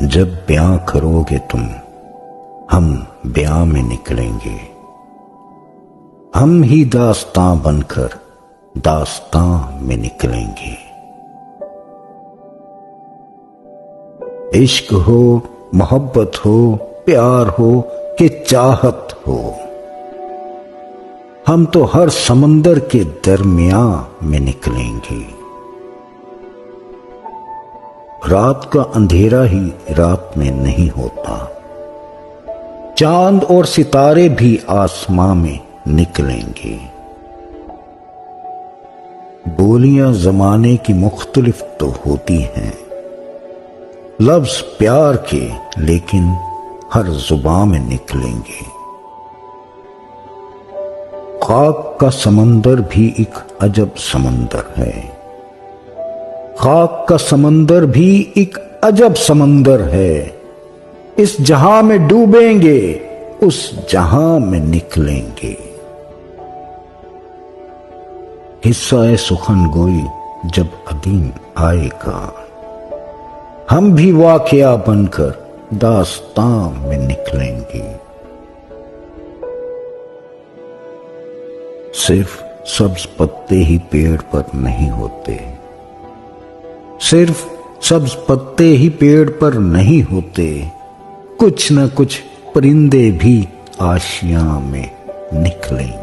जब ब्याह करोगे तुम, हम ब्याह में निकलेंगे। हम ही दास्तां बनकर दास्तां में निकलेंगे। इश्क हो, मोहब्बत हो, प्यार हो कि चाहत हो, हम तो हर समंदर के दरमियान में निकलेंगे। रात का अंधेरा ही रात में नहीं होता, चांद और सितारे भी आसमां में निकलेंगे। बोलियां जमाने की मुख्तलिफ तो होती हैं, लफ्ज प्यार के लेकिन हर जुबान में निकलेंगे। खाक का समंदर भी एक अजब समंदर है, खाक का समंदर भी एक अजब समंदर है। इस जहां में डूबेंगे, उस जहां में निकलेंगे। हिस्सा सुखन गोई जब अदीम आएगा, हम भी वाकया बनकर दास्तां में निकलेंगे। सिर्फ सब्ज पत्ते ही पेड़ पर नहीं होते, सिर्फ सब्ज पत्ते ही पेड़ पर नहीं होते, कुछ न कुछ परिंदे भी आशियां में निकलेंगे।